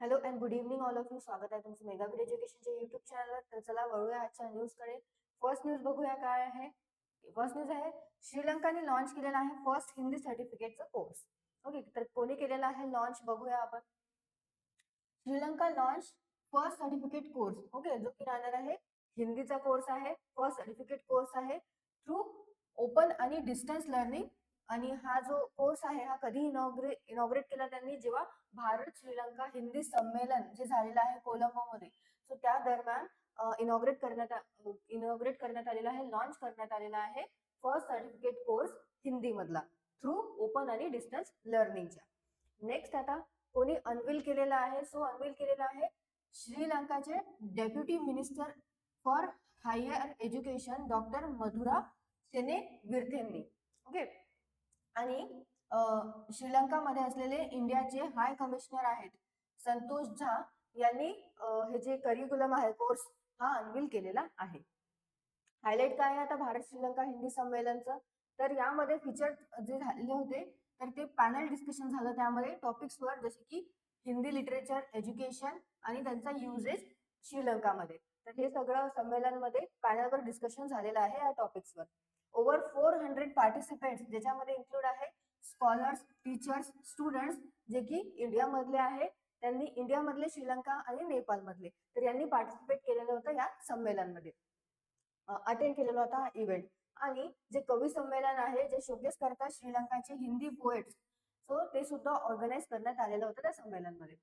Hello and good evening all of you. स्वागत आहे तुमचं मेगाबीट एज्युकेशनच्या युट्यूब चॅनलवर. तर चला वळूया आजच्या न्यूजकडे. फर्स्ट न्यूज बघूया काय आहे. फर्स्ट न्यूज आहे श्रीलंकाने लॉन्च केलेला आहे फर्स्ट हिंदी सर्टिफिकेटचा कोर्स. ओके, तर कोणी केलेला आहे लॉन्च बघूया आपण. Sri Lanka launch first certificate course. Okay, जो की राहणार आहे हिंदीचा कोर्स आहे. फर्स्ट सर्टिफिकेट कोर्स आहे थ्रू ओपन आणि डिस्टन्स लर्निंग. आणि हा जो कोर्स आहे हा कधी इनॉग्रेट केला त्यांनी, जेव्हा भारत श्रीलंका हिंदी संमेलन जे झालेलं आहे कोलंबोमध्ये, सो त्या दरम्यान इनॉग्रेट करण्यात आलेला आहे, लॉन्च करण्यात आलेला आहे फर्स्ट सर्टिफिकेट कोर्स हिंदी मधला थ्रू ओपन आणि डिस्टन्स लर्निंगच्या. नेक्स्ट आता कोणी अनवील केलेला आहे, सो अनवील केलेला आहे श्रीलंकाचे deputy minister for higher education doctor Madhura सेनेविरथेंनी. ओके, आणि श्रीलंकामध्ये असलेले इंडियाचे हाय कमिशनर आहेत संतोष झा यांनी हे जे करिक्युलम आहे कोर्स हा अनवील केलेला आहे. हायलाइट काय आहे आता भारत श्रीलंका हिंदी संमेलनचं, तर यामध्ये फीचर जे झालेले होते तर ते पॅनल डिस्कशन झालं. त्यामध्ये टॉपिक्सवर जसे की हिंदी लिटरेचर, एज्युकेशन आणि त्यांचा युजेस श्रीलंकामध्ये, तर हे सगळं संमेलनमध्ये पॅनलवर डिस्कशन झालेलं आहे या टॉपिक्सवर. ओव्हर 400 पार्टिसिपेंट्स, ज्याच्यामध्ये इन्क्लूड आहे स्कॉलर्स, टीचर्स, स्टुडंट्स जे की इंडियामधले आहे, त्यांनी इंडियामधले, श्रीलंका आणि नेपाळ मधले, तर यांनी पार्टिसिपेट केलेलं होतं या संमेलनमध्ये, अटेंड केलेला होता हा इव्हेंट. आणि जे कवी संमेलन आहे जे शोकेस करतात श्रीलंकाचे हिंदी पोएट्स, सो ते सुद्धा ऑर्गनाइज करण्यात आलेलं होतं त्या संमेलनमध्ये.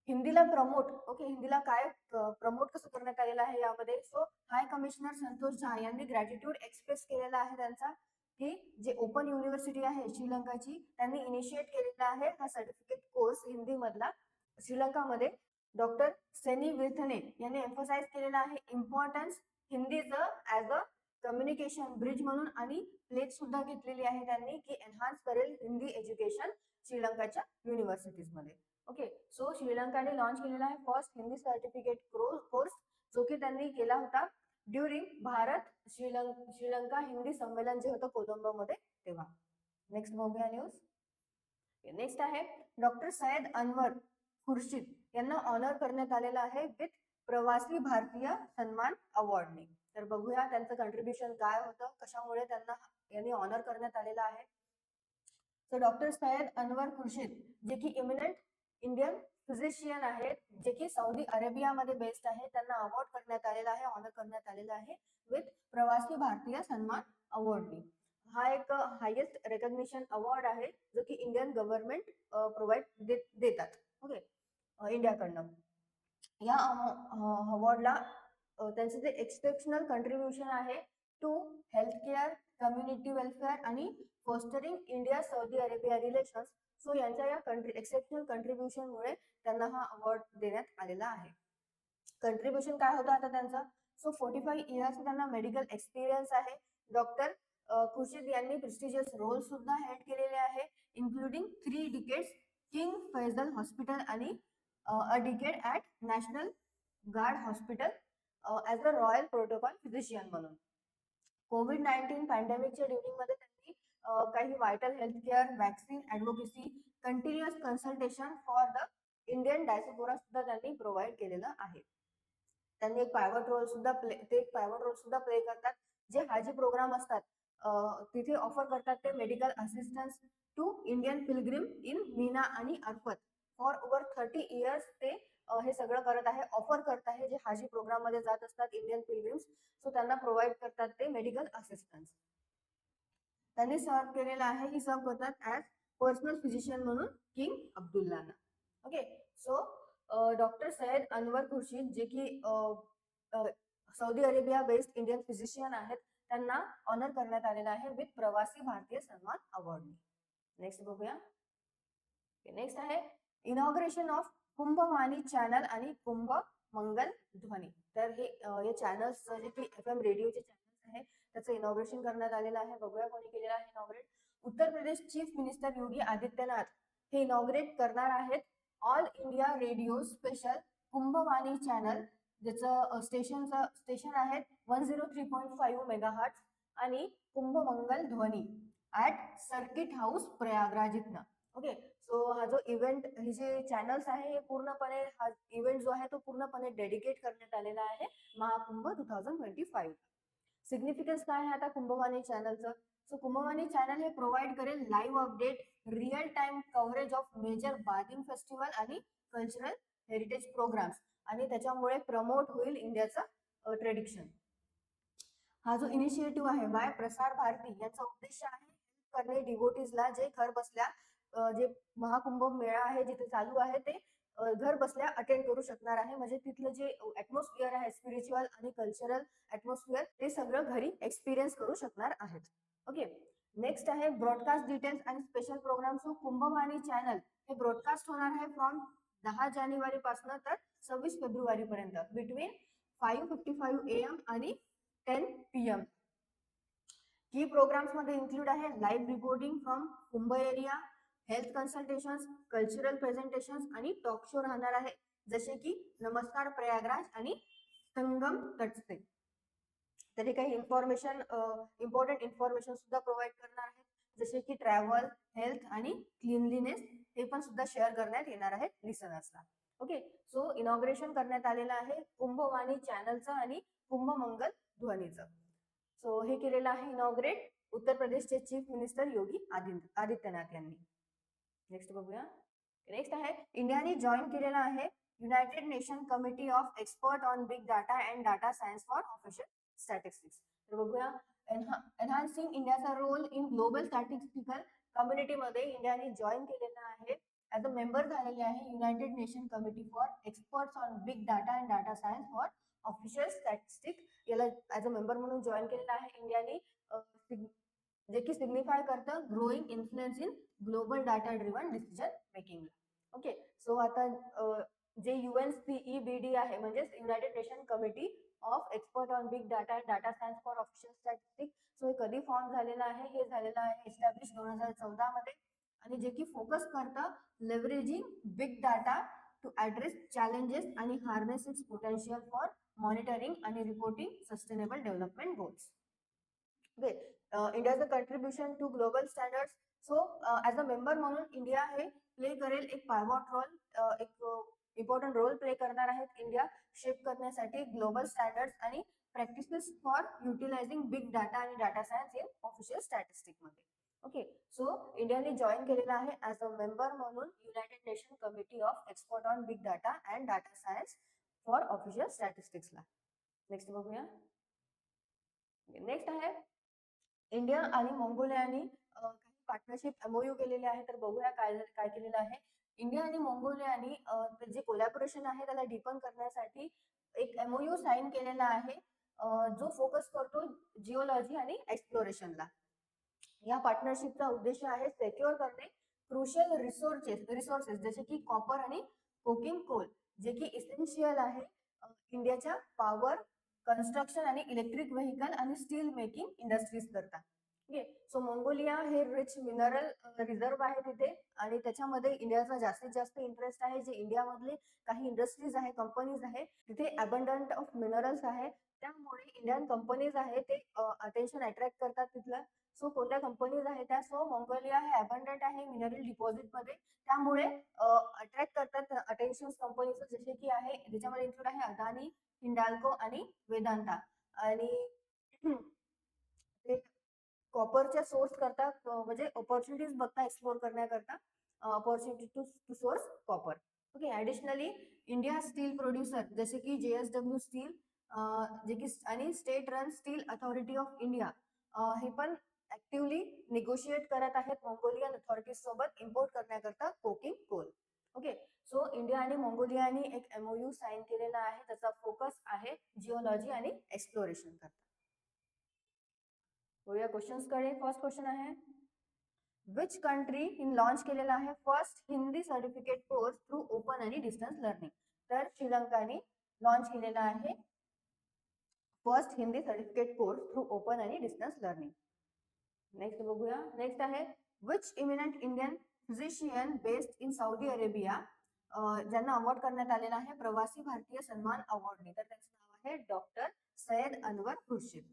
हिंदीला प्रमोट, ओके, हिंदीला काय प्रमोट कसं करण्यात आलेलं आहे यामध्ये, सो हाय कमिशनर संतोष झा यांनी ग्रॅटिट्यूड एक्सप्रेस केलेला आहे त्यांचा, की जे ओपन युनिव्हर्सिटी आहे श्रीलंकाची त्यांनी इनिशिएट केलेला आहे हा सर्टिफिकेट कोर्स हिंदी मधला श्रीलंकामध्ये. डॉक्टर सेनीविरथने यांनी एम्फसाइज केलेला आहे इम्पॉर्टन्स हिंदीचं ऍज अ कम्युनिकेशन ब्रिज म्हणून, आणि प्लेज सुद्धा घेतलेली आहे त्यांनी की एनहान्स करेल हिंदी एज्युकेशन श्रीलंकाच्या युनिव्हर्सिटीज मध्ये. ओके, सो श्रीलंकाने लॉन्च केलेला आहे फर्स्ट हिंदी सर्टिफिकेट कोर्स, जो की त्यांनी केला होता ड्युरिंग भारत श्रीलंका हिंदी संमेलन जे होतं कोलंबोमध्ये तेव्हा. नेक्स्ट बघूया न्यूज. नेक्स्ट आहे डॉक्टर सय्यद अनवर खुर्शीद यांना ऑनर करण्यात आलेला आहे विथ प्रवासी भारतीय सन्मान अवॉर्डने. तर बघूया त्यांचं कंट्रीब्युशन काय होतं, कशामुळे त्यांना यांनी ऑनर करण्यात आलेला आहे. सो डॉक्टर सय्यद अनवर खुर्शीद जे की इमिनंट इंडियन फिजिशियन आहेत, जे की सौदी अरेबियामध्ये बेस्ड आहे, त्यांना अवॉर्ड करण्यात आलेला आहे, ऑनर करण्यात आलेला आहे विथ प्रवासी भारतीय सन्मान अवॉर्डने. हा एक हायेस्ट रेकग्निशन अवॉर्ड आहे जो की इंडियन गव्हर्नमेंट प्रोव्हाइड देतात, ओके, इंडियाकडनं. या अवॉर्डला त्यांचे जे एक्सेप्शनल कंट्रीब्युशन आहे to health care, community welfare आणि fostering India Saudi Arabia relations, so यांच्या या एक्सेप्शनल कंट्रीब्युशन मुळे त्यांना हा अवॉर्ड देण्यात आलेला आहे. कंट्रीब्युशन काय होतं आता त्यांचं, सो 45 इयर्स त्यांना मेडिकल एक्सपिरियन्स आहे. डॉक्टर खुर्शीद यांनी प्रेस्टिजियस रोल सुद्धा हेल्ड केलेले आहे, including 3 decades King Faisal hospital आणि a decade at national guard hospital as a royal protocol physician म्हणून. कोविड-19 पॅन्डेमिकच्या ड्युरिंग मध्ये त्यांनी काही vital health care, vaccine, advocacy, continuous consultation for the Indian diaspora सुद्धा त्यांनी प्रोव्हाइड केलेलं आहे. त्यांनी एक पायवट रोल सुद्धा प्ले करतात. जे हाजी प्रोग्राम असतात तिथे ऑफर करतात ते medical assistance to Indian pilgrim in Mina आणि अरफत. फॉर ओव्हर 30 इयर्स ते हे सगळं करत आहे, ऑफर करत आहे, जे हाजी प्रोग्राम मध्ये जात असतात इंडियन पिलग्रिम्स, सो त्यांना प्रोव्हाइड करतात ते मेडिकल असिस्टन्स. त्यांनी सर्व केलेलं आहे, ही सर्व करतात ऍज पर्सनल फिजिशियन म्हणून किंग अब्दुल्लाना. Okay, so doctor Syed Anwar Khurshid जे की Saudi Arabia based Indian physician आहेत, त्यांना ऑनर करण्यात आलेला आहे विथ प्रवासी भारतीय सन्मान अवॉर्ड. नेक्स्ट बघूया. नेक्स्ट आहे इनॉग्रेशन ऑफ कुंभवाणी चॅनल आणि कुंभ मंगल ध्वनी. तर हे चॅनल्स जे की FM रेडिओचे चॅनल्स आहे त्याचं इनॉग्रेशन करण्यात आलेलं आहे. बघूया कोणी केलेलं आहे inaugurate. Uttar Pradesh chief minister Yogi Adityanath हे इनॉग्रेट करणार आहेत all India radio special Kumbhvani channel, ज्याचं स्टेशन आहे 103.5 मेगाहर्ट्ज आणि कुंभ मंगल ध्वनी ऍट सर्किट हाऊस प्रयागराज इथनं. ओके. सो हा जो इव्हेंट, ही जे चॅनल्स आहे हे पूर्णपणे, हा इव्हेंट जो आहे तो पूर्णपणे डेडिकेट करण्यात आलेला आहे महाकुंभ 2025. सिग्निफिकन्स काय आहे आता कुंभवाणी चॅनलचं? सो कुंभवाणी चॅनल हे प्रोव्हाइड करेल live update, real time coverage of major bathing festival आणि कल्चरल हेरिटेज प्रोग्राम्स, आणि त्याच्यामुळे प्रमोट होईल इंडियाचा ट्रेडिशन. हा जो इनिशिएटिव्ह आहे बाय प्रसार भारती, याचा उद्देश आहे करणे डिवोटीजला जे घर बसल्या जे महाकुंभ मेळा आहे जिथे चालू आहे ते घर बसल्या अटेंड करू शकणार आहे. म्हणजे तिथलं जे ऍटमॉस्फिअर आहे स्पिरिच्युअल आणि कल्चरल ऍटमॉस्फिअर ते सगळं घरी एक्सपिरियन्स करू शकणार आहेत. ओके. नेक्स्ट आहे ब्रॉडकास्ट डिटेल्स आणि special program. So Kumbhvani channel हे ब्रॉडकास्ट होणार आहे फ्रॉम 10 जानेवारी पासून तर 26 फेब्रुवारी पर्यंत बिटवीन 5:55 AM आणि 10 PM. की प्रोग्राम्स मध्ये इन्क्लूड आहे live reporting from Kumbh area, health consultations, cultural presentations आणि टॉक शो राहणार आहे, जसे की नमस्कार प्रयागराज आणि संगम तटस्थे. तरी काही इन्फॉर्मेशन, इम्पॉर्टंट इन्फॉर्मेशन सुद्धा प्रोव्हाइड करणार आहेत, जसे की ट्रॅव्हल, हेल्थ आणि क्लीनलीनेस, हे पण सुद्धा शेअर करण्यात येणार आहे लिसनर्सला. ओके. सो इनॉग्रेशन करण्यात आलेलं आहे कुंभवाणी चॅनलचं आणि कुंभमंगल ध्वनीचं. सो हे केलेलं आहे इनॉग्रेट उत्तर प्रदेशचे चीफ मिनिस्टर योगी आदित्यनाथ यांनी. नेक्स्ट बघूया. नेक्स्ट आहे इंडियाने जॉईन केलेला आहे United Nation committee of expert on big data and data science for official statistics. तर बघूया, एनहान्सिंग इंडियाचा रोल इन ग्लोबल स्टॅटिस्टिकल कम्युनिटीमध्ये इंडियाने जॉईन केलेला आहे, ऍज अ मेंबर झालेले आहे United Nation committee for experts on big data and data science for official statistic. याला as a member म्हणून जॉईन केलेला आहे इंडियाने, जे की सिग्निफाय करतं growing influence in global data driven decision making. Okay. So आता जे UNCEBD आहे म्हणजेच United Nation committee of expert on big data and data science for official statistic. So हे कधी फॉर्म झालेलं आहे? हे झालेलं आहे एस्टॅब्लिश 2014 मध्ये, आणि जे की फोकस करतं leveraging big data to address challenges आणि harness its potential for monitoring आणि reporting sustainable development goals. Okay. इंडियाचं contribution to global standards. So as a member म्हणून इंडिया हे प्ले करेल एक पायवॉट रोल, एक इम्पॉर्टंट रोल प्ले करणार आहेत इंडिया शेप करण्यासाठी ग्लोबल स्टँडर्ड्स आणि practices for utilising big data आणि data science in official statistic मध्ये. ओके. सो इंडियाने जॉईन केलेला आहे ऍज अ मेंबर म्हणून United Nation committee of expert on big data and data science for official स्टॅटिस्टिक्सला. Next बघूया. Next आहे India आणि मंगोलियानी काही पार्टनरशिप MOU केलेले आहे. तर बघूया काय काय केलेलं आहे. इंडिया आणि मंगोलियानी जे कोलॅबोरेशन आहे त्याला डीपन करण्यासाठी एक MOU साईन केलेला आहे, जो फोकस करतो जिओलॉजी आणि एक्सप्लोरेशनला. या पार्टनरशिपचा उद्देश आहे सेक्युअर करणे क्रुशियल रिसोर्सेस जसे की कॉपर आणि कोकिंग कोल, जे की इसेन्शियल आहे इंडियाच्या पॉवर, कन्स्ट्रक्शन आणि इलेक्ट्रिक व्हेकल आणि स्टील मेकिंग इंडस्ट्रीज करता. ओके. सो मंगोलिया हे रिच मिनरल रिझर्व आहे तिथे, आणि त्याच्यामध्ये इंडियाचा जास्तीत जास्त इंटरेस्ट आहे. जे इंडियामधले काही इंडस्ट्रीज आहे, कंपनीज आहे, तिथे अबंडंट ऑफ मिनरल्स आहे, त्यामुळे इंडियन कंपनीज आहे ते अटेन्शन अट्रॅक्ट करतात तिथलं. सो कोणत्या कंपनीज आहेत त्या, सो मंगोलिया हे अबंडंट आहे मिनरल डिपॉझिट मध्ये, त्यामुळे अट्रॅक्ट करतात अटेन्शन कंपनीज, जसे की आहे ज्याच्यामध्ये इन्क्लूड आहे अदानी, हिंडाल्को आणि वेदांता. आणि ते कॉपरच्या सोर्स करता, म्हणजे ऑपॉर्च्युनिटीज बघता एक्सप्लोर करण्याकरता opportunity to source copper. Okay. Additionally India steel producer जसे की JSW स्टील, जे की आणि state run steel authority of India हे पण ऍक्टिव्हली निगोशिएट करत आहेत मंगोलियन अथॉरिटीज सोबत इम्पोर्ट करण्याकरता coking coal. Okay. So India आणि मंगोलियानी एक MOU साईन केलेला आहे, त्याचा फोकस आहे जिओलॉजी आणि एक्सप्लोरेशन करता. बघूया क्वेश्चन्स कडे. फर्स्ट क्वेश्चन आहे विच कंट्री इन लॉन्च केलेला आहे first Hindi certificate course through open आणि डिस्टन्स लर्निंग. तर श्रीलंकाने लॉन्च केलेला आहे first Hindi certificate course through open आणि डिस्टन्स लर्निंग. नेक्स्ट बघूया. नेक्स्ट आहे which eminent Indian physician based in Saudi Arabia, ज्यांना अवॉर्ड करण्यात आलेला आहे प्रवासी भारतीय सन्मान अवॉर्डने. तर त्याचं नाव आहे doctor Syed Anwar Khurshid.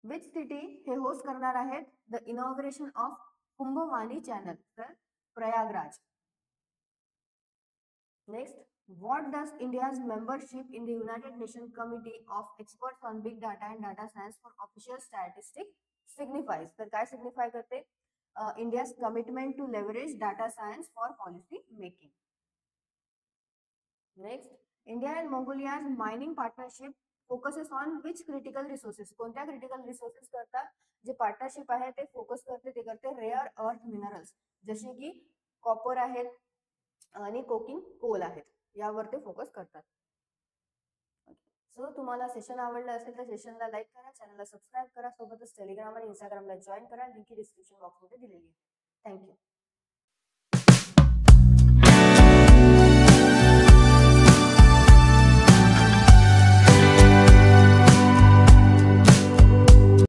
Which city हे होस्ट करणार आहेत the inauguration of Kumbhvani channel, तर Prayagraj. Next, what does India's membership in the United Nations Committee of Experts on Big Data and Data Science for Official Statistics signifies? तर काय सिग्निफाय करते? India's commitment to leverage data science for policy making. Next, India and Mongolia's mining partnership focuses on which critical resources? कोणत्या critical resources करता जे partnership आहे ते focus करते rare earth minerals, जसे की कॉपर आहेत आणि कोकिंग कोल आहेत, यावर ते फोकस करतात. सो तुम्हाला सेशन आवडलं असेल तर सेशनला लाईक करा, चॅनलला सबस्क्राईब करा, सोबतच टेलिग्राम आणि इंस्टाग्रामला जॉईन करा. लिंक डिस्क्रिप्शन बॉक्समध्ये दिलेली आहे. थँक्यू.